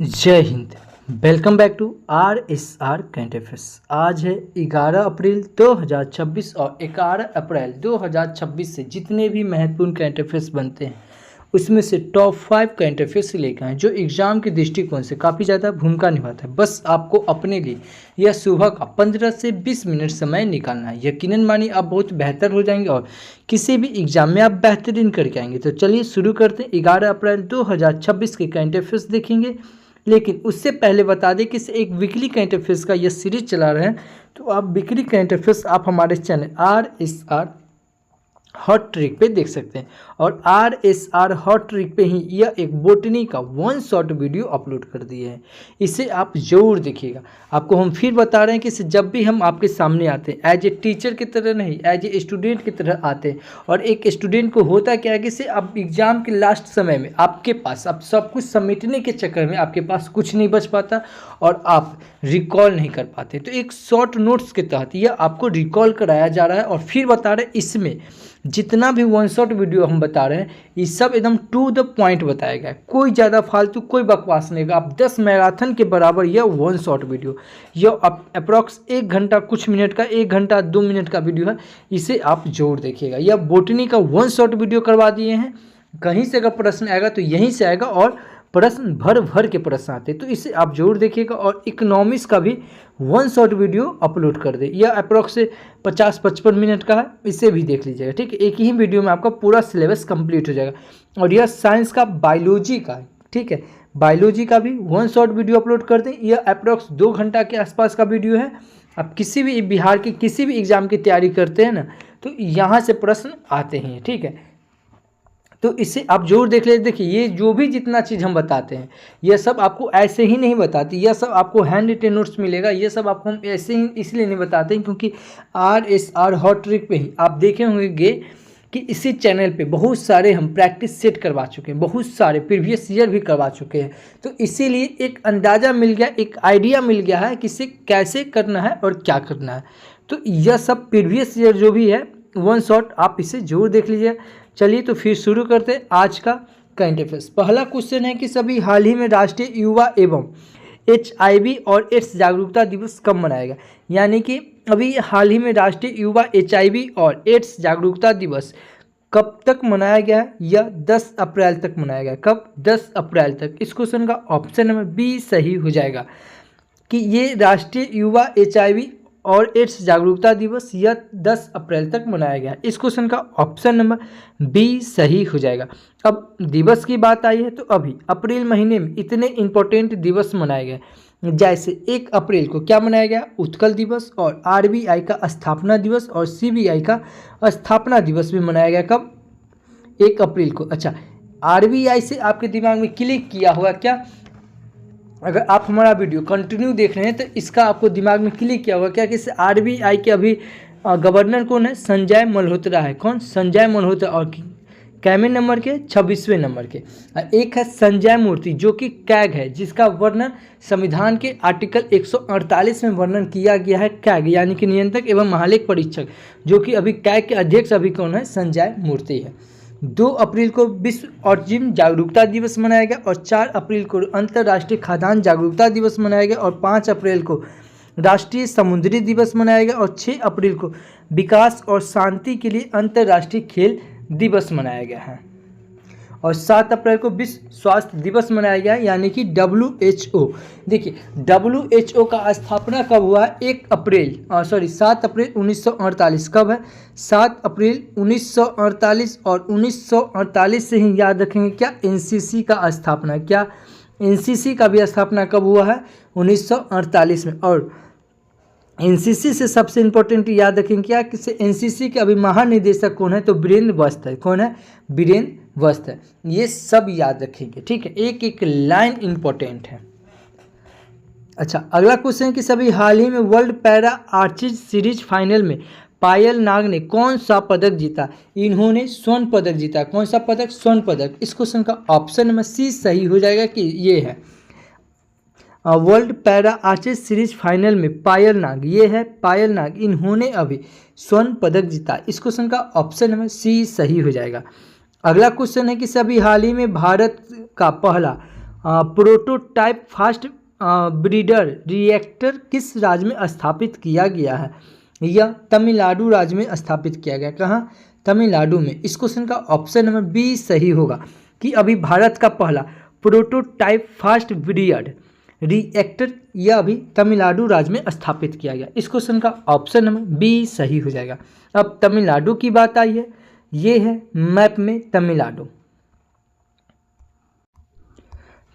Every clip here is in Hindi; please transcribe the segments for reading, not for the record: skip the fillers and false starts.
जय Hind. Welcome back to RSR current affairs. आज है 11 अप्रैल 2026 और 11 अप्रैल 2026 से जितने भी महत्वपूर्ण करंट अफेयर्स बनते हैं उसमें से टॉप 5 करंट अफेयर्स लेकर आए जो एग्जाम के दृष्टिकोण से काफ़ी ज़्यादा भूमिका निभाता है। बस आपको अपने लिए यह सुबह का 15 से 20 मिनट समय निकालना है। यकीनन मानिए आप बहुत बेहतर हो जाएंगे और किसी भी एग्जाम में आप बेहतरीन करके आएंगे। तो चलिए शुरू करते हैं। 11 अप्रैल 2026 के करंट अफेयर्स देखेंगे, लेकिन उससे पहले बता दें कि एक वीकली करंट अफेयर्स का ये सीरीज चला रहे हैं। तो आप वीकली करंट अफेयर्स आप हमारे चैनल RSR हॉट ट्रिक पे देख सकते हैं और RSR हॉट ट्रिक पे ही यह एक बोटनी का 1 शॉर्ट वीडियो अपलोड कर दिए हैं। इसे आप जरूर देखिएगा। आपको हम फिर बता रहे हैं कि इसे जब भी हम आपके सामने आते हैं एज ए टीचर की तरह नहीं, एज ए स्टूडेंट की तरह आते हैं। और एक स्टूडेंट को होता क्या है कि आप एग्जाम के लास्ट समय में आपके पास अब सब कुछ समेटने के चक्कर में आपके पास कुछ नहीं बच पाता और आप रिकॉल नहीं कर पाते। तो एक शॉर्ट नोट्स के तहत यह आपको रिकॉल कराया जा रहा है और फिर बता रहे हैं इसमें जितना भी 1 शॉट वीडियो हम बता रहे हैं ये सब एकदम टू द पॉइंट बताया गया है। कोई ज़्यादा फालतू कोई बकवास नहीं होगा। आप 10 मैराथन के बराबर यह 1 शॉट वीडियो, यह अप्रॉक्स 1 घंटा कुछ मिनट का, 1 घंटा 2 मिनट का वीडियो है। इसे आप जरूर देखिएगा। यह बोटनी का 1 शॉट वीडियो करवा दिए हैं। कहीं से अगर प्रश्न आएगा तो यहीं से आएगा और प्रश्न भर भर के प्रश्न आते हैं। तो इसे आप जरूर देखिएगा। और इकोनॉमिक्स का भी 1 शॉट वीडियो अपलोड कर दे। यह अप्रॉक्स 50-55 मिनट का है, इसे भी देख लीजिएगा। ठीक है, एक ही वीडियो में आपका पूरा सिलेबस कंप्लीट हो जाएगा। और यह साइंस का बायोलॉजी का है। ठीक है, बायोलॉजी का भी 1 शॉट वीडियो अपलोड कर दें। यह अप्रॉक्स 2 घंटा के आसपास का वीडियो है। आप किसी भी बिहार के किसी भी एग्जाम की तैयारी करते हैं ना, तो यहाँ से प्रश्न आते हैं। ठीक है, तो इसे आप जरूर देख लीजिए। देखिए ये जो भी जितना चीज़ हम बताते हैं यह सब आपको ऐसे ही नहीं बताती, यह सब आपको हैंड रिटेन नोट्स मिलेगा। ये सब आपको हम ऐसे ही इसलिए नहीं बताते हैं क्योंकि RSR हॉट ट्रिक पे ही आप देखे होंगे कि इसी चैनल पे बहुत सारे हम प्रैक्टिस सेट करवा चुके हैं, बहुत सारे प्रीवियस ईयर भी करवा चुके हैं। तो इसीलिए एक अंदाज़ा मिल गया, एक आइडिया मिल गया है कि इसे कैसे करना है और क्या करना है। तो यह सब प्रीवियस ईयर जो भी है 1 शॉट आप इसे जरूर देख लीजिए। चलिए तो फिर शुरू करते हैं आज का करंट अफेयर्स। पहला क्वेश्चन है कि सभी हाल ही में राष्ट्रीय युवा एवं HIV और एड्स जागरूकता दिवस कब मनाया गया। यानी कि अभी हाल ही में राष्ट्रीय युवा HIV और एड्स जागरूकता दिवस कब तक मनाया गया है? यह 10 अप्रैल तक मनाया गया। कब? 10 अप्रैल तक। इस क्वेश्चन का ऑप्शन नंबर बी सही हो जाएगा कि ये राष्ट्रीय युवा HIV और एड्स जागरूकता दिवस यह 10 अप्रैल तक मनाया गया। इस क्वेश्चन का ऑप्शन नंबर बी सही हो जाएगा। अब दिवस की बात आई है तो अभी अप्रैल महीने में इतने इंपॉर्टेंट दिवस मनाए गए, जैसे 1 अप्रैल को क्या मनाया गया? उत्कल दिवस। और RBI का स्थापना दिवस और CBI का स्थापना दिवस भी मनाया गया। कब? 1 अप्रैल को। अच्छा, RBI से आपके दिमाग में क्लिक किया हुआ क्या? अगर आप हमारा वीडियो कंटिन्यू देख रहे हैं तो इसका आपको दिमाग में क्लिक किया होगा क्या कि RBI के अभी गवर्नर कौन है? संजय मल्होत्रा है। कौन? संजय मल्होत्रा। और कैबिनेट नंबर के 26वें नंबर के। एक है संजय मूर्ति जो कि कैग है, जिसका वर्णन संविधान के आर्टिकल 148 में वर्णन किया गया है। कैग यानी कि नियंत्रक एवं महालेख परीक्षक, जो कि अभी कैग के अध्यक्ष अभी कौन है? संजय मूर्ति है। 2 अप्रैल को विश्व ऑटिज्म जागरूकता दिवस मनाया गया और 4 अप्रैल को अंतर्राष्ट्रीय खाद्यान्न जागरूकता दिवस मनाया गया और 5 अप्रैल को राष्ट्रीय समुद्री दिवस मनाया गया और 6 अप्रैल को विकास और शांति के लिए अंतर्राष्ट्रीय खेल दिवस मनाया गया है और 7 अप्रैल को विश्व स्वास्थ्य दिवस मनाया गया यानी कि WHO। देखिए WHO का स्थापना कब हुआ है? 7 अप्रैल 1948। कब है? 7 अप्रैल 1948। और 1948 से ही याद रखेंगे क्या? NCC का स्थापना। क्या? NCC का भी स्थापना कब हुआ है? 1948 में। और NCC से सबसे इंपॉर्टेंट याद रखेंगे क्या कि NCC के अभी महानिदेशक कौन है? तो वीरेंद्र वस्त है। कौन है? वीरेंद्र वस्त है। ये सब याद रखेंगे। ठीक है, एक एक लाइन इंपॉर्टेंट है। अच्छा, अगला क्वेश्चन है कि सभी हाल ही में world para archery series final में पायल नाग ने कौन सा पदक जीता? इन्होंने स्वर्ण पदक जीता। कौन सा पदक? स्वर्ण पदक। इस क्वेश्चन का ऑप्शन नंबर सी सही हो जाएगा कि ये है world para archery series final में पायल नाग, ये है पायल नाग, इन्होंने अभी स्वर्ण पदक जीता। इस क्वेश्चन का ऑप्शन नंबर सी सही हो जाएगा। अगला क्वेश्चन है कि सभी हाल ही में भारत का पहला प्रोटोटाइप फास्ट ब्रीडर रिएक्टर किस राज्य में स्थापित किया गया है? यह तमिलनाडु राज्य में स्थापित किया गया। कहाँ? तमिलनाडु में। इस क्वेश्चन का ऑप्शन नंबर बी सही होगा कि अभी भारत का पहला प्रोटोटाइप फास्ट ब्रीडर रिएक्टर यह अभी तमिलनाडु राज्य में स्थापित किया गया। इस क्वेश्चन का ऑप्शन नंबर बी सही हो जाएगा। अब तमिलनाडु की बात आई है, ये है मैप में तमिलनाडु।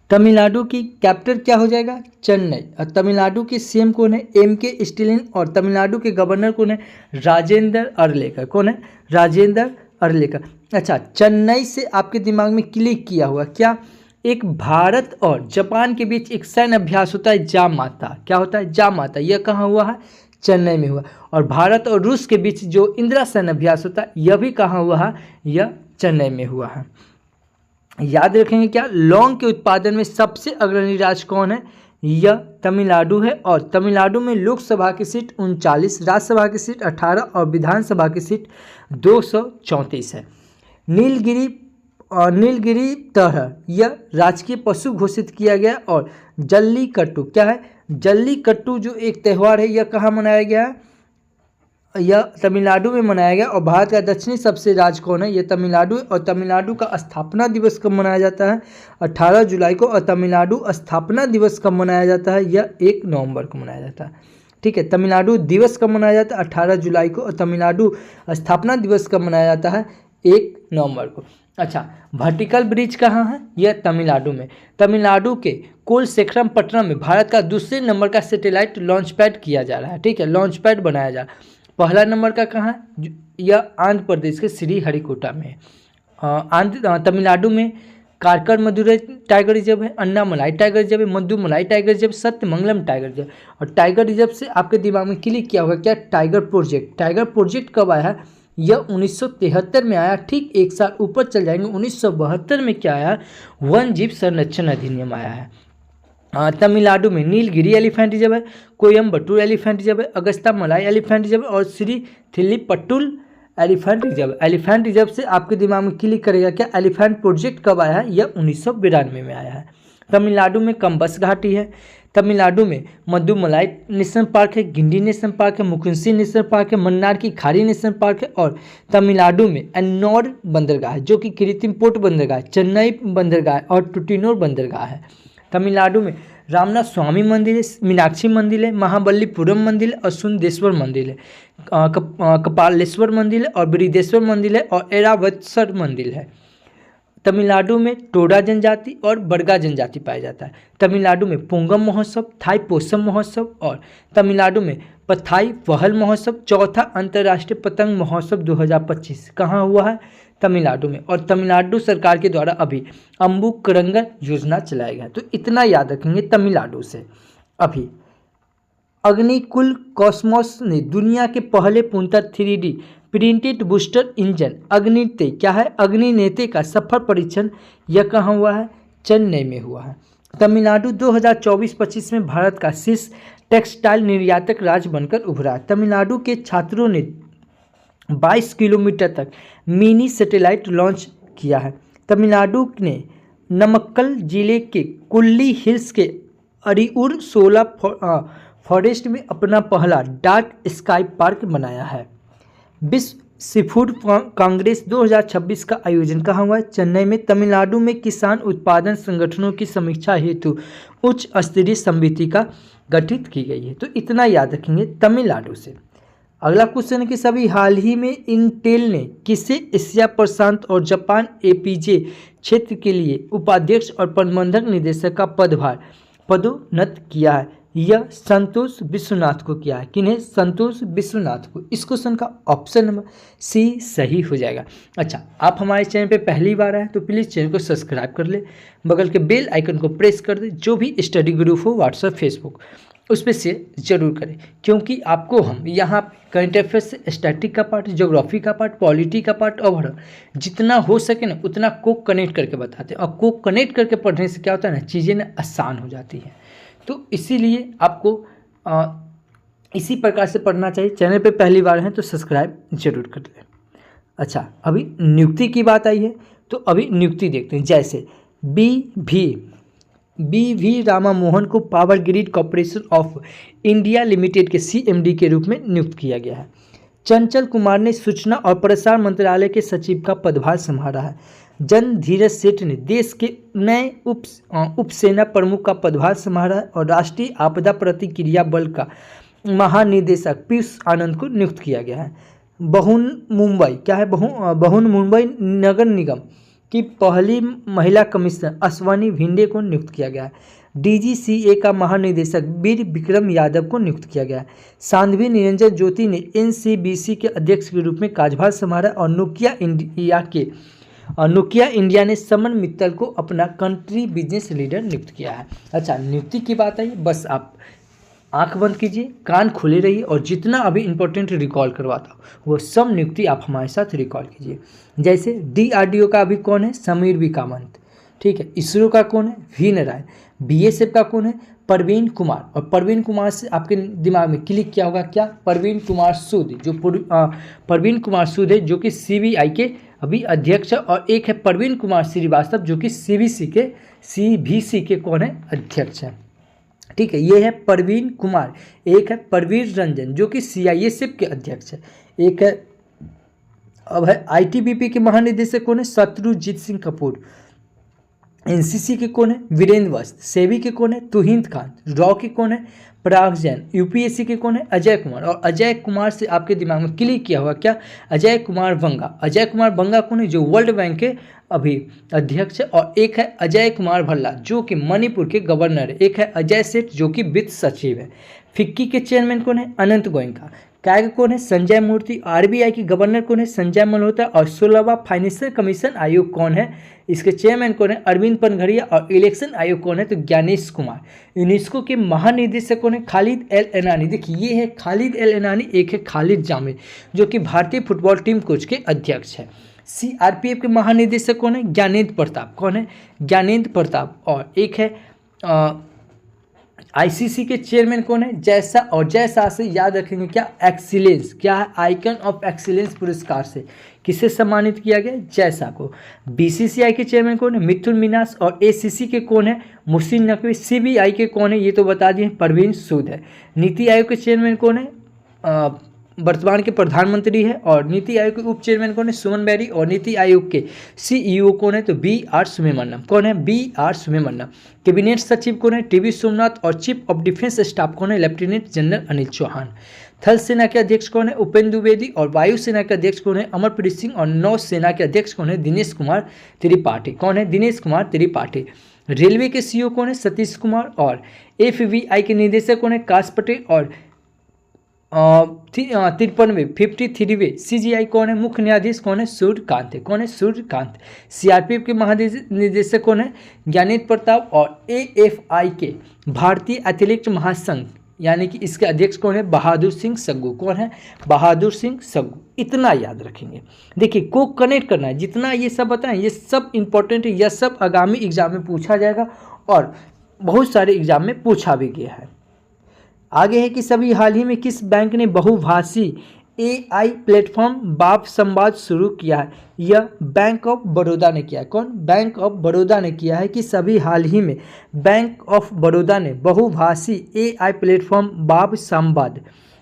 तमिलनाडु की कैपिटल क्या हो जाएगा? चेन्नई। और तमिलनाडु के सीएम कौन है? एम.के. स्टालिन। और तमिलनाडु के गवर्नर कौन है? राजेंद्र अरलेकर। कौन है? राजेंद्र अरलेकर। अच्छा, चेन्नई से आपके दिमाग में क्लिक किया हुआ क्या? एक भारत और जापान के बीच एक सैन्य अभ्यास होता है जामाता। क्या होता है? जामाता। यह कहाँ हुआ है? चेन्नई में हुआ। और भारत और रूस के बीच जो इंदिरा सैन्य अभ्यास होता है यह भी कहाँ हुआ है? यह चेन्नई में हुआ है। याद रखेंगे क्या? लौंग के उत्पादन में सबसे अग्रणी राज्य कौन है? यह तमिलनाडु है। और तमिलनाडु में लोकसभा की सीट 39, राज्यसभा की सीट 18 और विधानसभा की सीट 234 है। नीलगिरी तरह यह राजकीय पशु घोषित किया गया। और जल्लीकट्टू क्या है? जल्लीकट्टू जो एक त्यौहार है यह कहाँ मनाया गया है? यह तमिलनाडु में मनाया गया। और भारत का दक्षिणी सबसे राज्य कौन है? यह तमिलनाडु है। और तमिलनाडु का स्थापना दिवस कब मनाया जाता है? 18 जुलाई को। और तमिलनाडु स्थापना दिवस कब मनाया जाता है? यह 1 नवंबर को मनाया जाता है। ठीक है, तमिलनाडु दिवस कब मनाया जाता है? 18 जुलाई को। और तमिलनाडु स्थापना दिवस कब मनाया जाता है? 1 नवंबर को। अच्छा, वर्टिकल ब्रिज कहाँ है? यह तमिलनाडु में। तमिलनाडु के कोलसेखरमपट्टनम में भारत का दूसरे नंबर का सैटेलाइट लॉन्च पैड किया जा रहा है। ठीक है, लॉन्च पैड बनाया जा रहा है। पहला नंबर का कहाँ है? यह आंध्र प्रदेश के श्रीहरिकोटा में। तमिलनाडु में कारकर मदुरै टाइगर रिजर्व है, अन्नामलाई टाइगर रिजर्व है, Mudumalai tiger reserve, Sathyamangalam tiger reserve. और टाइगर रिजर्व से आपके दिमाग में क्लिक किया होगा क्या? Tiger project. टाइगर प्रोजेक्ट कब आया है? यह 1973 में आया। ठीक एक साल ऊपर चल जाएंगे, 1972 में क्या आया? वन जीव संरक्षण अधिनियम आया है। तमिलनाडु में नीलगिरी एलिफेंट रिजर्व है, कोयम्बटूर एलिफेंट रिजर्व है, अगस्ता मलाई एलिफेंट रिजर्व है और Shri Thillipattul elephant reserve. Elephant reserve से आपके दिमाग में क्लिक करेगा क्या? एलिफेंट प्रोजेक्ट कब आया है? यह 1992 में आया है। तमिलनाडु में कम्बस घाटी है। तमिलनाडु में मधुमलाई नेशनल पार्क है, गिंडी नेशनल पार्क है, मुकुंसी नेशनल पार्क है, मन्नार की खाड़ी नेशनल पार्क है। और तमिलनाडु में एन्नोर बंदरगाह है जो कि कृत्रिम पोर्ट बंदरगाह है, चेन्नई बंदरगाह और टुटिनोर बंदरगाह है। तमिलनाडु में रामनाथ स्वामी मंदिर है, मीनाक्षी मंदिर है, महाबलीपुरम मंदिर है और सुंदेश्वर मंदिर है, कपालेश्वर मंदिर है और बृहदेश्वर मंदिर है और ऐरावतसर मंदिर है। तमिलनाडु में टोडा जनजाति और बरगा जनजाति पाया जाता है। तमिलनाडु में पोंगम महोत्सव, थाई पोसम महोत्सव और तमिलनाडु में पथाई वहल महोत्सव, चौथा अंतर्राष्ट्रीय पतंग महोत्सव 2025 कहाँ हुआ है? तमिलनाडु में। और तमिलनाडु सरकार के द्वारा अभी अम्बुकरंगन योजना चलाया गया। तो इतना याद रखेंगे तमिलनाडु से। अभी अग्निकुल कॉस्मोस ने दुनिया के पहले पूर्णतः 3D प्रिंटेड बूस्टर इंजन अग्निनेते क्या है? अग्निनेते का सफल परीक्षण यह कहाँ हुआ है? चेन्नई में हुआ है। तमिलनाडु 2024-25 में भारत का शीर्ष टेक्सटाइल निर्यातक राज्य बनकर उभरा है। तमिलनाडु के छात्रों ने 22 किलोमीटर तक मिनी सैटेलाइट लॉन्च किया है। तमिलनाडु ने नमक्कल जिले के कुल्ली हिल्स के अरियूर 16 फॉरेस्ट में अपना पहला डार्क स्काई पार्क बनाया है। विश्व सीफूड कांग्रेस 2026 का आयोजन कहाँ हुआ है? चेन्नई में। तमिलनाडु में किसान उत्पादन संगठनों की समीक्षा हेतु उच्च स्तरीय समिति का गठित की गई है। तो इतना याद रखेंगे तमिलनाडु से। अगला क्वेश्चन है कि सभी हाल ही में इंटेल ने किसे एशिया प्रशांत और जापान एपीजे क्षेत्र के लिए उपाध्यक्ष और प्रबंधक निदेशक का पदभार पदोन्नत किया है? यह संतोष विश्वनाथ को किया है। किन्हें? संतोष विश्वनाथ को। इस क्वेश्चन का ऑप्शन नंबर सी सही हो जाएगा। अच्छा, आप हमारे चैनल पे पहली बार आए तो प्लीज़ चैनल को सब्सक्राइब कर ले, बगल के बेल आइकन को प्रेस कर दे। जो भी स्टडी ग्रुप हो व्हाट्सएप फेसबुक उस पर शेयर जरूर करें, क्योंकि आपको हम यहाँ करंट अफेयर्स से स्टैटिक का पार्ट, ज्योग्राफी का पार्ट, पॉलिटी का पार्ट और जितना हो सके ना उतना को कनेक्ट करके बताते हैं। और को कनेक्ट करके पढ़ने से क्या होता है ना, चीज़ें ना आसान हो जाती हैं। तो इसीलिए आपको इसी प्रकार से पढ़ना चाहिए। चैनल पे पहली बार हैं तो सब्सक्राइब जरूर कर लें। अच्छा, अभी नियुक्ति की बात आई है तो अभी नियुक्ति देखते हैं। जैसे बी भी बी रामा मोहन को power grid corporation of India limited के सीएमडी के रूप में नियुक्त किया गया है। चंचल कुमार ने सूचना और प्रसारण मंत्रालय के सचिव का पदभार संभाला है। जन धीरज सेठ ने देश के नए उप सेना प्रमुख का पदभार संभाला है और राष्ट्रीय आपदा प्रतिक्रिया बल का महानिदेशक पीयूष आनंद को नियुक्त किया गया है। बहुन मुंबई नगर निगम की पहली महिला कमिश्नर अश्वनी भिंडे को नियुक्त किया गया है। डीजीसीए का महानिदेशक वीर विक्रम यादव को नियुक्त किया गया है। साध्वी निरंजन ज्योति ने एनसीबीसी के अध्यक्ष के रूप में कार्यभार संभाला और नोकिया इंडिया ने समन मित्तल को अपना कंट्री बिजनेस लीडर नियुक्त किया है। अच्छा, नियुक्ति की बात आई, बस आप आंख बंद कीजिए, कान खुले रहिए और जितना अभी इंपॉर्टेंट रिकॉल करवाता हूँ वो सब नियुक्ति आप हमारे साथ रिकॉल कीजिए। जैसे डीआरडीओ का अभी कौन है? समीर वी कामत, ठीक है। इसरो का कौन है? वी नारायण। बीएसएफ का कौन है? परवीन कुमार। और परवीन कुमार से आपके दिमाग में क्लिक किया होगा क्या? परवीन कुमार सूद, परवीन कुमार सूद है जो कि सीबीआई के अभी अध्यक्ष है, और एक है परवीन कुमार श्रीवास्तव जो कि सीबीसी के कौन है? अध्यक्ष है, ठीक है। ये है परवीन कुमार। एक है परवीर रंजन जो कि सीआईएसएफ के अध्यक्ष है। एक है अब है आईटीबीपी के महानिदेशक कौन है? शत्रुजीत सिंह कपूर। एनसीसी के कौन है? वीरेंद्र वस्त। सेबी के कौन है? तुहिन खान। रॉ के कौन है? पराग जैन। यूपीएससी के कौन है? अजय कुमार। और अजय कुमार से आपके दिमाग में क्लिक किया हुआ क्या? अजय कुमार बंगा। अजय कुमार बंगा कौन है? जो वर्ल्ड बैंक के अभी अध्यक्ष है। और एक है अजय कुमार भल्ला जो कि मणिपुर के गवर्नर है। एक है अजय सेठ जो कि वित्त सचिव है। फिक्की के चेयरमैन कौन है? अनंत गोयनका। कैग कौन है? संजय मूर्ति। आरबीआई की गवर्नर कौन है? संजय मल्होत्रा। और 16वां फाइनेंशियल कमीशन आयोग कौन है? इसके चेयरमैन कौन है? अरविंद पनघड़िया। और इलेक्शन आयोग कौन है? तो ज्ञानेश कुमार। यूनेस्को के महानिदेशक कौन है? खालिद एल एनानी। देखिए ये है खालिद एल एनानी, एक है खालिद जामिल जो कि भारतीय फुटबॉल टीम कोच के अध्यक्ष है। सीआरपीएफ के महानिदेशक कौन है? ज्ञानेंद्र प्रताप। कौन है? ज्ञानेंद्र प्रताप। और एक है आईसीसी के चेयरमैन कौन है? जैसा। और जैसा से याद रखेंगे क्या? एक्सीलेंस। क्या है? आइकन ऑफ एक्सीलेंस पुरस्कार से किसे सम्मानित किया गया? जैसा को। बीसीसीआई के चेयरमैन कौन है? मिथुन मिनास। और एसीसी के कौन है? मुहसिन नकवी। सीबीआई के कौन है? ये तो बता दिए, परवीन सूद है। नीति आयोग के चेयरमैन कौन है? वर्तमान के प्रधानमंत्री है। और नीति आयोग के उप चेयरमैन कौन है? सुमन बेरी। और नीति आयोग के सीईओ कौन है? तो बी.आर. सुब्रमण्यम। कौन है? बी.आर. सुब्रमण्यम। कैबिनेट सचिव कौन है? टी.वी. सोमनाथ। और चीफ ऑफ डिफेंस स्टाफ कौन है? Lieutenant general Anil Chauhan. थल सेना के अध्यक्ष कौन है? उपेंद्र द्विवेदी। और वायु सेना के अध्यक्ष कौन है? अमरप्रीत सिंह। और नौ सेना के अध्यक्ष कौन है? दिनेश कुमार त्रिपाठी। कौन है? दिनेश कुमार त्रिपाठी। रेलवे के सीईओ कौन है? सतीश कुमार। और एफवीआई के निदेशक कौन है? काश पटेल। और 53वें सीजीआई कौन है? मुख्य न्यायाधीश कौन है? सूर्यकांत है। कौन है? सूर्यकांत। सीआरपीएफ के महानिदेशक कौन है? ज्ञानेंद्र प्रताप। और एएफआई के भारतीय एथलेटिक्स महासंघ यानी कि इसके अध्यक्ष कौन है? बहादुर सिंह सग्गू। कौन है? बहादुर सिंह सग्गू। इतना याद रखेंगे। देखिए को कनेक्ट करना है, जितना ये सब बताएं ये सब इंपॉर्टेंट है, यह सब आगामी एग्जाम में पूछा जाएगा और बहुत सारे एग्जाम में पूछा भी गया है। आगे है कि सभी हाल ही में किस बैंक ने बहुभाषी एआई प्लेटफॉर्म बाप संवाद शुरू किया है? यह बैंक ऑफ बड़ौदा ने किया है। कौन? बैंक ऑफ बड़ौदा ने किया है कि सभी हाल ही में बैंक ऑफ बड़ौदा ने बहुभाषी एआई प्लेटफॉर्म बाप संवाद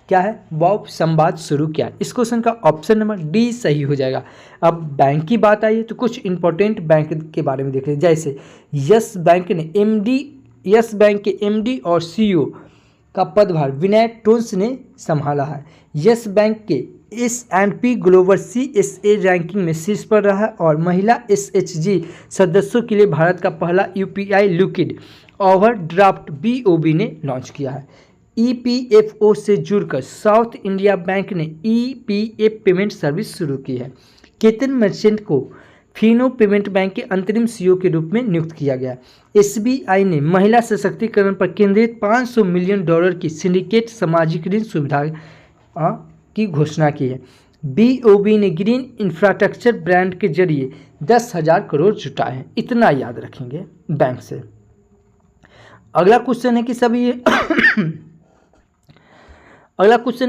क्या है? बाप संवाद शुरू किया है। इस क्वेश्चन का ऑप्शन नंबर डी सही हो जाएगा। अब बैंक की बात आई है तो कुछ इंपॉर्टेंट बैंक के बारे में देख रहे हैं। जैसे यस बैंक के एमडी और सीईओ का पदभार विनय टोन्स ने संभाला है। यस बैंक के S&P ग्लोबल CSA रैंकिंग में शीर्ष पर रहा है और महिला SHG सदस्यों के लिए भारत का पहला UPI लिक्विड ओवरड्राफ्ट BOB ने लॉन्च किया है। EPFO से जुड़कर साउथ इंडिया बैंक ने EPF पेमेंट सर्विस शुरू की है। केतन मर्चेंट को फिनो पेमेंट बैंक के अंतरिम सीईओ के रूप में नियुक्त किया गया। SBI ने महिला सशक्तिकरण पर केंद्रित $500 मिलियन की सिंडिकेट सामाजिक ऋण सुविधा की घोषणा की है। BOB ने ग्रीन इंफ्रास्ट्रक्चर ब्रांड के जरिए 10,000 करोड़ जुटाए हैं। इतना याद रखेंगे बैंक से। अगला क्वेश्चन है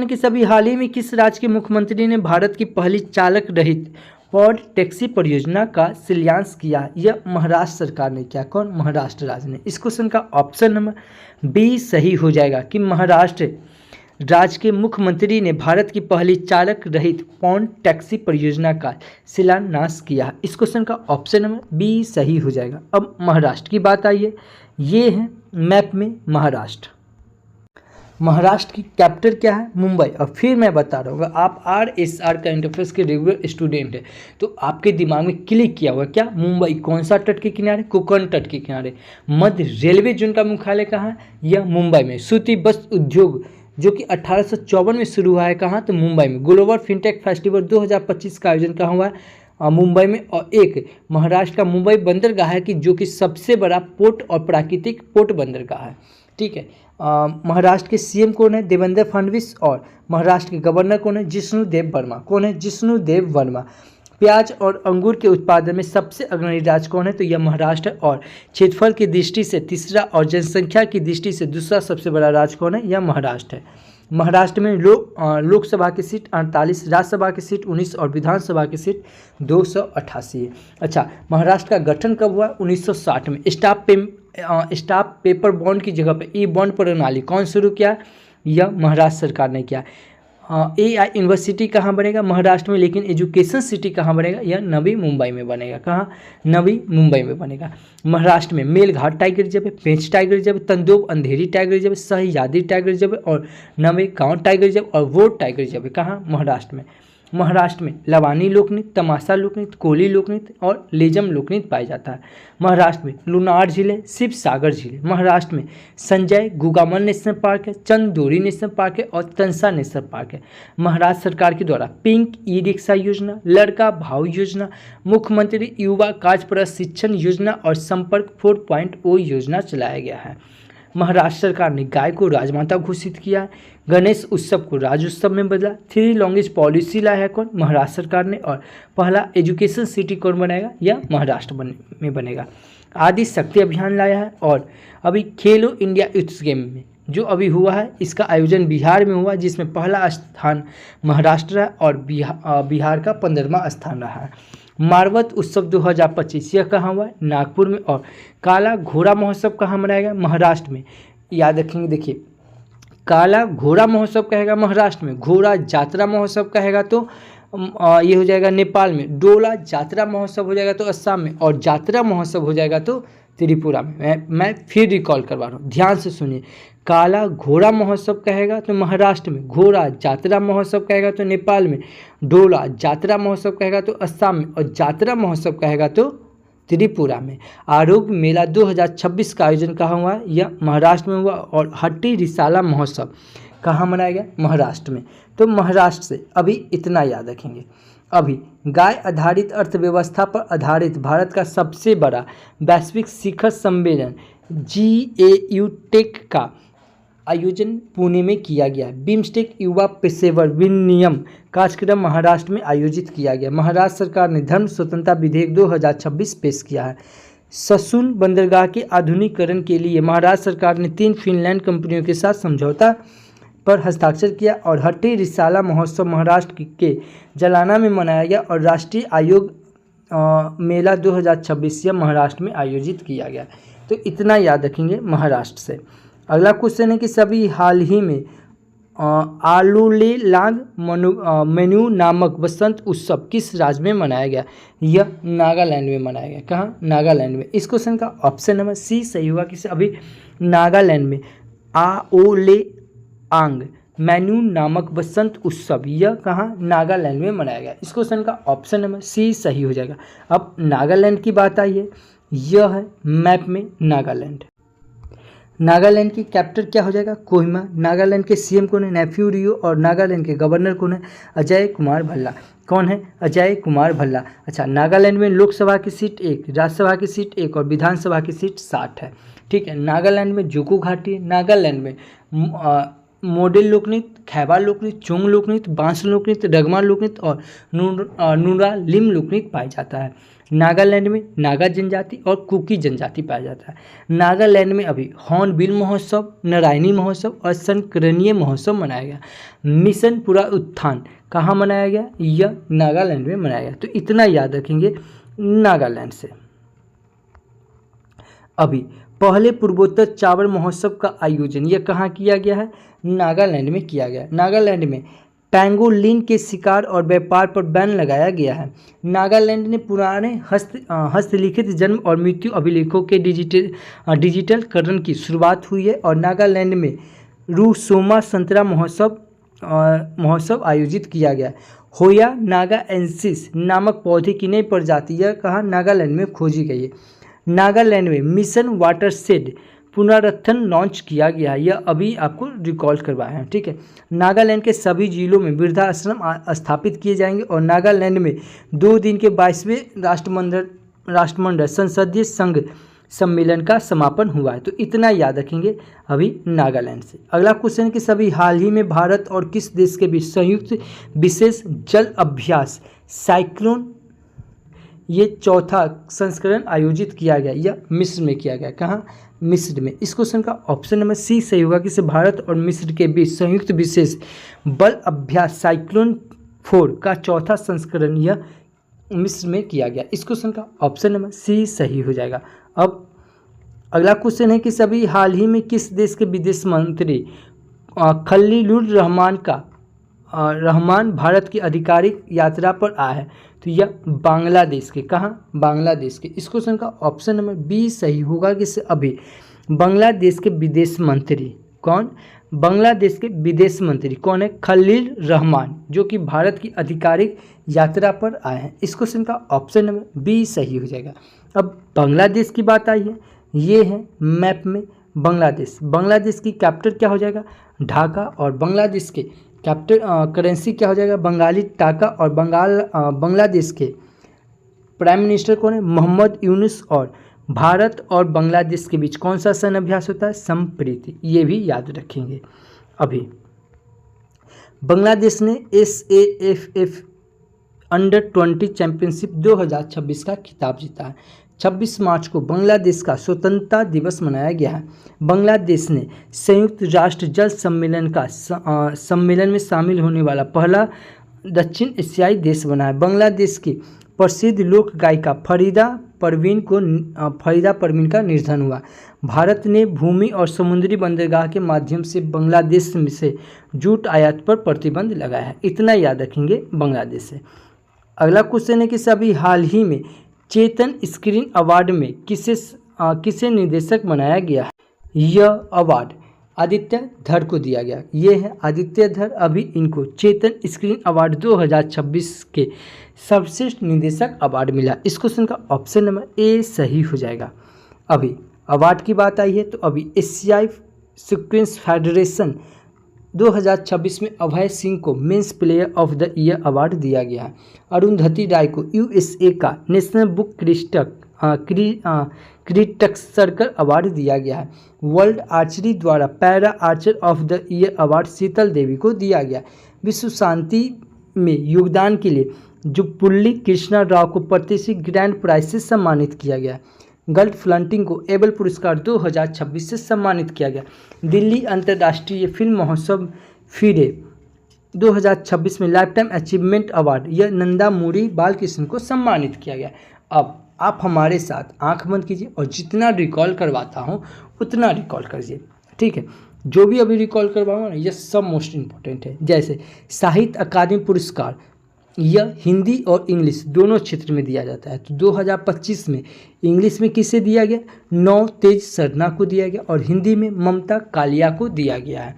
कि सभी हाल ही में किस राज्य के मुख्यमंत्री ने भारत की पहली चालक रहित पॉड टैक्सी परियोजना का शिलान्यास किया, यह महाराष्ट्र सरकार ने किया। कौन? महाराष्ट्र राज्य ने। इस क्वेश्चन का ऑप्शन नंबर बी सही हो जाएगा कि महाराष्ट्र राज्य के मुख्यमंत्री ने भारत की पहली चालक रहित पॉड टैक्सी परियोजना का शिलान्यास किया। इस क्वेश्चन का ऑप्शन नंबर बी सही हो जाएगा। अब महाराष्ट्र की बात आई है, ये है मैप में महाराष्ट्र। महाराष्ट्र की कैपिटल क्या है? मुंबई। और फिर मैं बता रहा हूँ, आप RSR करंट अफेयर्स के रेगुलर स्टूडेंट हैं तो आपके दिमाग में क्लिक किया हुआ क्या? मुंबई कौन सा तट के किनारे? कोंकण तट के किनारे। मध्य रेलवे जोन का मुख्यालय कहाँ है? यह मुंबई में। सूती वस्त्र उद्योग जो कि 1854 में शुरू हुआ है, कहाँ? तो मुंबई में। ग्लोबल फिनटेक फेस्टिवल 2025 का आयोजन कहाँ हुआ है? मुंबई में। और एक महाराष्ट्र का मुंबई बंदरगाह है कि जो कि सबसे बड़ा पोर्ट और प्राकृतिक पोर्ट बंदरगाह है। ठीक है। महाराष्ट्र के CM कौन है? देवेंद्र फडणवीस। और महाराष्ट्र के गवर्नर कौन है? जिष्णुदेव वर्मा। कौन है? जिष्णुदेव वर्मा। प्याज और अंगूर के उत्पादन में सबसे अग्रणी राज्य कौन है? तो यह महाराष्ट्र। और क्षेत्रफल की दृष्टि से तीसरा और जनसंख्या की दृष्टि से दूसरा सबसे बड़ा राज्य कौन है? यह महाराष्ट्र है। महाराष्ट्र में लोकसभा की सीट 48, राज्यसभा की सीट 19 और विधानसभा की सीट 288 है। अच्छा, महाराष्ट्र का गठन कब हुआ? 1960 में। स्टाफ पेपर बॉन्ड की जगह पे ई बॉन्ड प्रणाली कौन शुरू किया? यह महाराष्ट्र सरकार ने किया। AI यूनिवर्सिटी कहाँ बनेगा? महाराष्ट्र में। लेकिन एजुकेशन सिटी कहाँ बनेगा? यह नवी मुंबई में बनेगा। कहाँ? नवी मुंबई में बनेगा। महाराष्ट्र में मेलघाट टाइगर रिजर्व है, पेंच टाइगर रिजर्व है, तंदोब अंधेरी टाइगर रिजर्व है, सह्याद्री टाइगर रिजर्व है और नवे गांव टाइगर रिजर्व और वोट टाइगर रिजर्व है। कहाँ? महाराष्ट्र में। महाराष्ट्र में लवानी लोकनृत्य, तमाशा लोकनृत्य, कोली लोकनृत्य और लेजम लोकनृत्य पाया जाता है। महाराष्ट्र में लुनार झील है, शिव सागर झील है। महाराष्ट्र में संजय गुगामल नेशनल पार्क है, चंदोरी नेशनल पार्क है और तंसा नेशनल पार्क है। महाराष्ट्र सरकार के द्वारा पिंक ई रिक्शा योजना, लड़का भाव योजना, मुख्यमंत्री युवा कार्य प्रशिक्षण योजना और संपर्क 4.0 योजना चलाया गया है। महाराष्ट्र सरकार ने गाय को राजमाता घोषित किया है। गणेश उत्सव को राज्योत्सव में बदला। 3 लैंग्वेज पॉलिसी लाया है कौन? महाराष्ट्र सरकार ने। और पहला एजुकेशन सिटी कौन बनाएगा? यह महाराष्ट्र में बनेगा। आदि शक्ति अभियान लाया है। और अभी खेलो इंडिया यूथ गेम में जो अभी हुआ है, इसका आयोजन बिहार में हुआ जिसमें पहला स्थान महाराष्ट्र है और बिहार का 15वां स्थान रहा है। मारवत उत्सव 2025 यह कहाँ हुआ है? नागपुर में। और काला घोड़ा महोत्सव कहाँ मनाएगा? महाराष्ट्र में। याद रखेंगे, देखिए काला घोड़ा महोत्सव कहेगा महाराष्ट्र में, घोड़ा जात्रा महोत्सव कहेगा तो ये हो जाएगा नेपाल में, डोला जात्रा महोत्सव हो जाएगा तो असम में, और जात्रा महोत्सव हो जाएगा तो त्रिपुरा में। मैं फिर रिकॉल करवा रहा हूँ, ध्यान से सुनिए। काला घोड़ा महोत्सव कहेगा तो महाराष्ट्र में, घोड़ा जात्रा महोत्सव कहेगा तो नेपाल में, डोला जात्रा महोत्सव कहेगा तो असम में, और जात्रा महोत्सव कहेगा तो त्रिपुरा में। आरोग्य मेला 2026 का आयोजन कहाँ हुआ? यह महाराष्ट्र में हुआ। और हट्टी रिसाला महोत्सव कहाँ मनाया गया? महाराष्ट्र में। तो महाराष्ट्र से अभी इतना याद रखेंगे। अभी गाय आधारित अर्थव्यवस्था पर आधारित भारत का सबसे बड़ा वैश्विक शिखर सम्मेलन GAU टेक का आयोजन पुणे में किया गया। बिम्स्टेक युवा पेशेवर विनिमय कार्यक्रम महाराष्ट्र में आयोजित किया गया। महाराष्ट्र सरकार ने धर्म स्वतंत्रता विधेयक 2026 पेश किया है। ससून बंदरगाह के आधुनिकीकरण के लिए महाराष्ट्र सरकार ने 3 फिनलैंड कंपनियों के साथ समझौता पर हस्ताक्षर किया। और हट्टी रिसाला महोत्सव महाराष्ट्र के जलाना में मनाया गया। और राष्ट्रीय आयोग मेला 2026 यह महाराष्ट्र में आयोजित किया गया। तो इतना याद रखेंगे महाराष्ट्र से। अगला क्वेश्चन है कि सभी हाल ही में आलूलेलांग मेन्यू नामक वसंत उत्सव किस राज्य में मनाया गया? यह नागालैंड में मनाया गया। कहाँ? नागालैंड में। इस क्वेश्चन का ऑप्शन नंबर सी सही होगा कि अभी नागालैंड में आओलेआंग मेन्यू नामक वसंत उत्सव यह कहाँ? नागालैंड में मनाया गया। इस क्वेश्चन का ऑप्शन नंबर सी सही हो जाएगा। अब नागालैंड की बात आई है, यह है मैप में नागालैंड। नागालैंड की कैपिटल क्या हो जाएगा? कोहिमा। नागालैंड के CM कौन है? नेफ्यू रियो। और नागालैंड के गवर्नर कौन है? अजय कुमार भल्ला। कौन है? अजय कुमार भल्ला। अच्छा, नागालैंड में लोकसभा की सीट 1, राज्यसभा की सीट 1 और विधानसभा की सीट 60 है। ठीक है। नागालैंड में जोको घाटी है। नागालैंड में मोडेल लोकनृत्य, खैबार लोकनृत्य, चोंग लोकनृत्य, बांस लोकनृत्य, डगमा लोकनृत्य और नूरा लिम लोकनृत्य पाया जाता है। नागालैंड में नागा जनजाति और कुकी जनजाति पाया जाता है। नागालैंड में अभी हॉर्नबिल महोत्सव, नारायणी महोत्सव और संकरणीय महोत्सव मनाया गया। मिशन पूरा उत्थान कहाँ मनाया गया? यह नागालैंड में मनाया गया। तो इतना याद रखेंगे नागालैंड से। अभी पहले पूर्वोत्तर चावल महोत्सव का आयोजन यह कहाँ किया गया है? नागालैंड में किया गया। नागालैंड में पैंगोलिन के शिकार और व्यापार पर बैन लगाया गया है। नागालैंड ने पुराने हस्तलिखित जन्म और मृत्यु अभिलेखों के डिजिटलकरण की शुरुआत हुई है और नागालैंड में रूसोमा संतरा महोत्सव आयोजित किया गया। होया नागाएंसिस नामक पौधे की नई प्रजाति यह कहाँ? नागालैंड में खोजी गई है। नागालैंड में मिशन वाटरशेड पुनरुत्थान लॉन्च किया गया है। यह अभी आपको रिकॉल करवाया है, ठीक है। नागालैंड के सभी जिलों में वृद्धाश्रम स्थापित किए जाएंगे और नागालैंड में 2 दिन के 22वें राष्ट्रमंडल संसदीय संघ सम्मेलन का समापन हुआ है। तो इतना याद रखेंगे अभी नागालैंड से। अगला क्वेश्चन कि सभी हाल ही में भारत और किस देश के बीच संयुक्त विशेष जल अभ्यास साइक्लोन ये चौथा संस्करण आयोजित किया गया? यह मिस्र में किया गया। कहाँ? मिस्र में। इस क्वेश्चन का ऑप्शन नंबर सी सही होगा कि भारत और मिस्र के बीच संयुक्त विशेष बल अभ्यास साइक्लोन 4 का चौथा संस्करण यह मिस्र में किया गया। इस क्वेश्चन का ऑप्शन नंबर सी सही हो जाएगा। अब अगला क्वेश्चन है कि सभी हाल ही में किस देश के विदेश मंत्री खलीलुर रहमान भारत की आधिकारिक यात्रा पर आए हैं? तो यह बांग्लादेश के। कहाँ? बांग्लादेश के। इस क्वेश्चन का ऑप्शन नंबर बी सही होगा कि अभी बांग्लादेश के विदेश मंत्री कौन? बांग्लादेश के विदेश मंत्री कौन है? खलील रहमान, जो कि भारत की आधिकारिक यात्रा पर आए हैं। इस क्वेश्चन का ऑप्शन नंबर बी सही हो जाएगा। अब बांग्लादेश की बात आई है, ये है मैप में बांग्लादेश। बांग्लादेश की कैपिटल क्या हो जाएगा? ढाका। और बांग्लादेश के कैपिटल करेंसी क्या हो जाएगा? बंगाली टाका। और बांग्लादेश के प्राइम मिनिस्टर कौन है? मोहम्मद यूनुस। और भारत और बांग्लादेश के बीच कौन सा सैन्य अभ्यास होता है? संप्रीति। ये भी याद रखेंगे। अभी बांग्लादेश ने SAFF अंडर-20 चैंपियनशिप 2026 का खिताब जीता है। 26 मार्च को बांग्लादेश का स्वतंत्रता दिवस मनाया गया है। बांग्लादेश ने संयुक्त राष्ट्र जल सम्मेलन में शामिल होने वाला पहला दक्षिण एशियाई देश बना है। बांग्लादेश की प्रसिद्ध लोक गायिका फरीदा परवीन का निधन हुआ। भारत ने भूमि और समुद्री बंदरगाह के माध्यम से बांग्लादेश से जूट आयात पर प्रतिबंध लगाया है। इतना याद रखेंगे बांग्लादेश से। अगला क्वेश्चन है कि सभी हाल ही में चेतन स्क्रीन अवार्ड में किसे निर्देशक बनाया गया है? यह अवार्ड आदित्य धर को दिया गया। ये है आदित्य धर। अभी इनको चेतन स्क्रीन अवार्ड 2026 के सर्वश्रेष्ठ निर्देशक अवार्ड मिला। इस क्वेश्चन का ऑप्शन नंबर ए सही हो जाएगा। अभी अवार्ड की बात आई है तो अभी एशियाई सीक्वेंस फेडरेशन 2026 में अभय सिंह को men's player of the year award दिया गया है। अरुंधति राय को USA का national book critics circle award दिया गया है। वर्ल्ड आर्चरी द्वारा para archer of the year award Sheetal Devi को दिया गया। विश्व शांति में योगदान के लिए जुप्पुल्ली कृष्णा राव को प्रतिष्ठित ग्रैंड प्राइज से सम्मानित किया गया। गर्ल फ्लंटिंग को एबल पुरस्कार 2026 से सम्मानित किया गया। दिल्ली अंतर्राष्ट्रीय फिल्म महोत्सव फिरे 2026 में लाइफ टाइम अचीवमेंट अवार्ड यह नंदा मूरी बालकृष्ण को सम्मानित किया गया। अब आप हमारे साथ आंख बंद कीजिए और जितना रिकॉल करवाता हूँ उतना रिकॉल कीजिए, ठीक है। जो भी अभी रिकॉल करवाऊंगा ना ये सब मोस्ट इम्पोर्टेंट है। जैसे साहित्य अकादमी पुरस्कार यह हिंदी और इंग्लिश दोनों क्षेत्र में दिया जाता है। तो 2025 में इंग्लिश में किसे दिया गया? नौ तेज सरना को दिया गया और हिंदी में ममता कालिया को दिया गया है।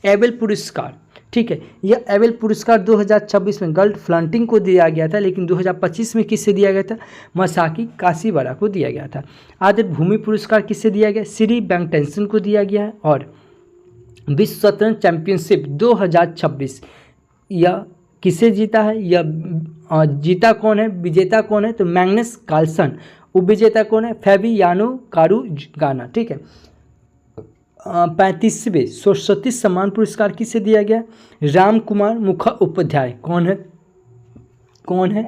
एबल पुरस्कार, ठीक है, यह एबल पुरस्कार 2026 में गर्ल फ्लंटिंग को दिया गया था, लेकिन 2025 में किससे दिया गया था? मसाकी काशीवाड़ा को दिया गया था। आदर्श भूमि पुरस्कार किससे दिया गया? श्री वेंकटेशन को दिया गया है। और विश्व शतरंज चैंपियनशिप 2026 यह किसे जीता है? यह जीता कौन है? विजेता कौन है? तो मैग्नस कार्लसन। उपविजेता कौन है? फैबियानो कारुगाना, ठीक है। 35वें सरस्वती सम्मान पुरस्कार किसे दिया गया? राम कुमार मुखोपाध्याय। कौन है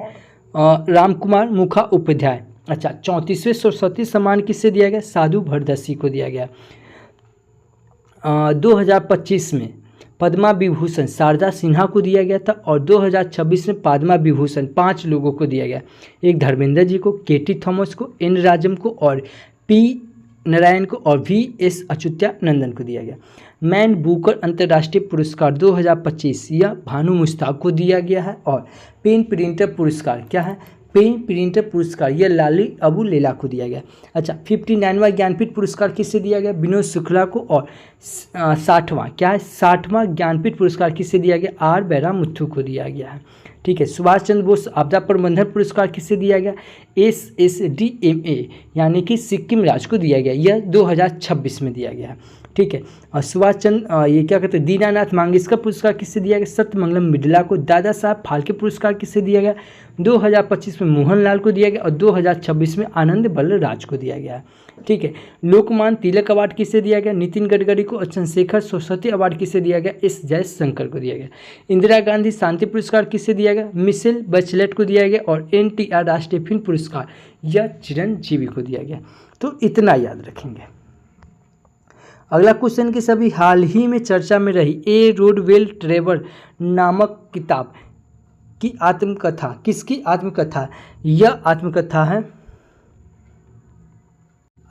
राम कुमार मुखोपाध्याय। अच्छा, 34वें सरस्वती सम्मान किसे दिया गया? साधु भरदसी को दिया गया। 2025 में पद्मा विभूषण शारदा सिन्हा को दिया गया था और 2026 में पद्मा विभूषण 5 लोगों को दिया गया। एक धर्मेंद्र जी को, केटी थॉमस को, एन राजम को और पी नारायण को और VS अच्युतानंदन को दिया गया। मैन बुकर अंतर्राष्ट्रीय पुरस्कार 2025 यह भानु मुश्ताक को दिया गया है। और पेन प्रिंटर पुरस्कार क्या है? पेन प्रिंटर पुरस्कार यह लाली अबू लेला को दिया गया। अच्छा, 59वां ज्ञानपीठ पुरस्कार किसे दिया गया? विनोद शुक्ला को। और 60वां क्या है? 60वां ज्ञानपीठ पुरस्कार किसे दिया गया? R बैरामुथु को दिया गया है। ठीक है। सुभाष चंद्र बोस आपदा प्रबंधन पुरस्कार किसे दिया गया? SSDMA यानी कि सिक्किम राज्य को दिया गया। यह 2026 में दिया गया है। ठीक है। और सुभाष चंद्र ये क्या कहते हैं, दीनानाथ मांगेशकर पुरस्कार किसे दिया गया? सत्यमंगलम बिड़ला को। दादा साहब फाल्के पुरस्कार किसे दिया गया? 2025 में मोहनलाल को दिया गया और 2026 में आनंद बलराज को दिया गया। ठीक है। लोकमान्य तिलक अवार्ड किसे दिया गया? नितिन गडकरी को। और चंद्रशेखर सरस्वती अवार्ड किसे दिया गया? S जयशंकर को दिया गया। इंदिरा गांधी शांति पुरस्कार किसे दिया गया? मिशेल बैचलेट को दिया गया। और NTR राष्ट्रीय फिल्म पुरस्कार यह चिरंजीवी को दिया गया। तो इतना याद रखेंगे। अगला क्वेश्चन कि सभी हाल ही में चर्चा में रही ए रोड वेल ट्रेवर नामक किताब की आत्मकथा किसकी आत्मकथा? यह आत्मकथा है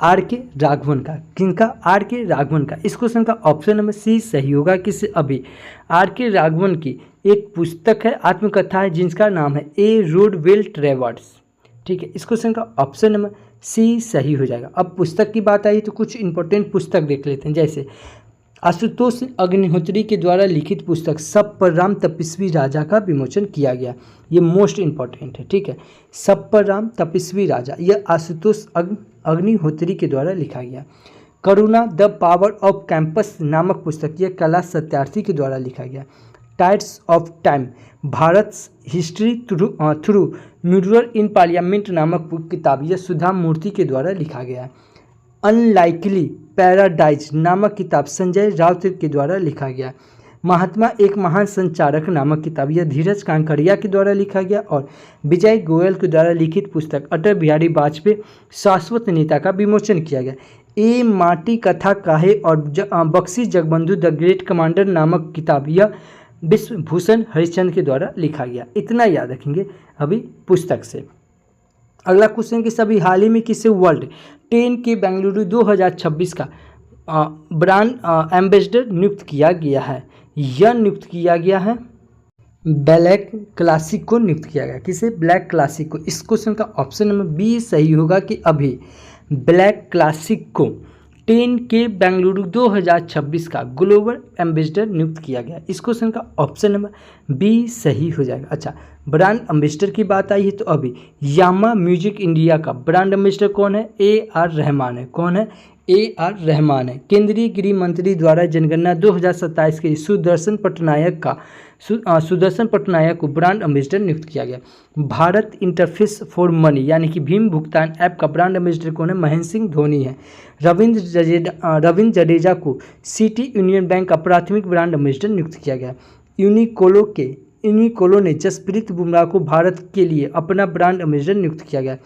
R.K. राघवन का। किनका? R.K. राघवन का। इस क्वेश्चन का ऑप्शन नंबर C सही होगा। किससे? अभी R.K. राघवन की एक पुस्तक है, आत्मकथा है, जिसका नाम है ए रोड वेल ट्रेवर्स। ठीक है। इस क्वेश्चन का ऑप्शन नंबर C सही हो जाएगा। अब पुस्तक की बात आई तो कुछ इंपॉर्टेंट पुस्तक देख लेते हैं। जैसे आशुतोष अग्निहोत्री के द्वारा लिखित पुस्तक सब पर राम तपस्वी राजा का विमोचन किया गया। ये मोस्ट इंपॉर्टेंट है। ठीक है। सब पर राम तपस्वी राजा यह आशुतोष अग्निहोत्री के द्वारा लिखा गया। करुणा द पावर ऑफ कैंपस नामक पुस्तक यह कैलाश सत्यार्थी के द्वारा लिखा गया। Tides of time Bharat history through mirror in parliament नामक किताब यह सुधा मूर्ति के द्वारा लिखा गया। अनलाइकली पैराडाइज नामक किताब संजय राउत के द्वारा लिखा गया। महात्मा एक महान संचारक नामक किताब यह धीरज कांकरिया के द्वारा लिखा गया। और विजय गोयल के द्वारा लिखित पुस्तक अटल बिहारी वाजपेयी शाश्वत नेता का विमोचन किया गया। ए माटी कथा काहे और Bakshi Jagabandhu the great commander नामक किताब यह विश्वभूषण हरिश्चंद्र के द्वारा लिखा गया। इतना याद रखेंगे अभी पुस्तक से। अगला क्वेश्चन कि सभी हाल ही में किसे वर्ल्ड 10 के बेंगलुरु 2026 का ब्रांड एम्बेसडर नियुक्त किया गया है? यह नियुक्त किया गया है ब्लैक क्लासिक को नियुक्त किया गया। किसे? ब्लैक क्लासिक को। इस क्वेश्चन का ऑप्शन नंबर B सही होगा कि अभी ब्लैक क्लासिक को 10 के बेंगलुरु 2026 का ग्लोबल एम्बेसडर नियुक्त किया गया। इस क्वेश्चन का ऑप्शन नंबर B सही हो जाएगा। अच्छा, ब्रांड एम्बेसडर की बात आई है तो अभी यामा म्यूजिक इंडिया का ब्रांड एम्बेसडर कौन है? AR रहमान है। कौन है? AR रहमान है। केंद्रीय गृह मंत्री द्वारा जनगणना 2027 के लिए सुदर्शन पटनायक को ब्रांड एम्बेसडर नियुक्त किया गया। भारत इंटरफेस फॉर मनी यानी कि भीम भुगतान ऐप का ब्रांड एम्बेसडर कौन है? महेंद्र सिंह धोनी है। रविंद्र जडेजा को सिटी यूनियन बैंक का प्राथमिक ब्रांड एम्बेसडर नियुक्त किया गया। यूनिकोलो ने जसप्रीत बुमराह को भारत के लिए अपना ब्रांड एम्बेसडर नियुक्त किया गया।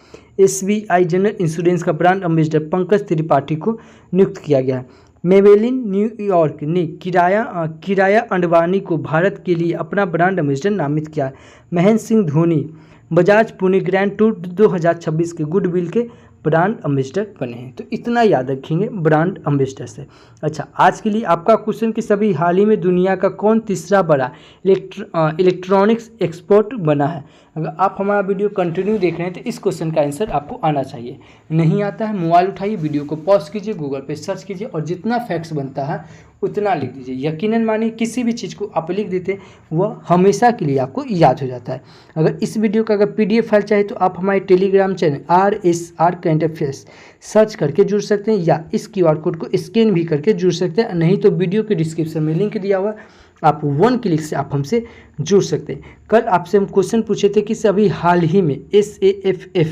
SBI जनरल इंश्योरेंस का ब्रांड एम्बेसडर पंकज त्रिपाठी को नियुक्त किया गया। मेबेलिन न्यूयॉर्क ने किराया अंडवानी को भारत के लिए अपना ब्रांड एम्बेसडर नामित किया। महेंद्र सिंह धोनी बजाज पुणे ग्रैंड टूर 2026 के गुडविल के ब्रांड एम्बेसडर बने हैं। तो इतना याद रखेंगे ब्रांड एम्बेसडर से। अच्छा, आज के लिए आपका क्वेश्चन कि सभी हाल ही में दुनिया का कौन तीसरा बड़ा इलेक्ट्रॉनिक्स एक्सपोर्ट बना है? अगर आप हमारा वीडियो कंटिन्यू देख रहे हैं तो इस क्वेश्चन का आंसर आपको आना चाहिए। नहीं आता है, मोबाइल उठाइए, वीडियो को पॉज कीजिए, गूगल पे सर्च कीजिए और जितना फैक्ट्स बनता है उतना लिख दीजिए। यकीनन मानिए किसी भी चीज़ को आप लिख देते हैं वह हमेशा के लिए आपको याद हो जाता है। अगर इस वीडियो का अगर PDF फाइल चाहिए तो आप हमारे Telegram channel RSR current affairs search करके जुड़ सकते हैं या इस QR कोड को स्कैन भी करके जुड़ सकते हैं। नहीं तो वीडियो के डिस्क्रिप्शन में लिंक दिया हुआ, आप 1 क्लिक से आप हमसे जुड़ सकते हैं। कल आपसे हम क्वेश्चन पूछे थे कि सभी हाल ही में SAFF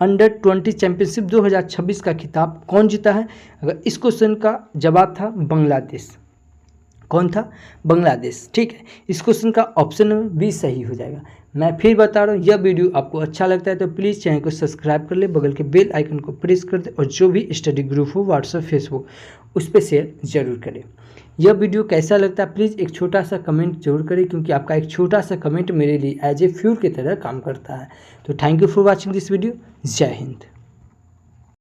अंडर 20 चैंपियनशिप 2026 का खिताब कौन जीता है? अगर इस क्वेश्चन का जवाब था बांग्लादेश। कौन था? बांग्लादेश। ठीक है, इस क्वेश्चन का ऑप्शन भी सही हो जाएगा। मैं फिर बता रहा हूँ, यह वीडियो आपको अच्छा लगता है तो प्लीज़ चैनल को सब्सक्राइब कर ले, बगल के बेल आइकन को प्रेस कर दे और जो भी स्टडी ग्रुप हो व्हाट्सएप फेसबुक उस पर शेयर जरूर करें। यह वीडियो कैसा लगता है प्लीज़ एक छोटा सा कमेंट जरूर करें, क्योंकि आपका एक छोटा सा कमेंट मेरे लिए एज ए फ्यूल की तरह काम करता है। तो thank you for watching this video. जय हिंद।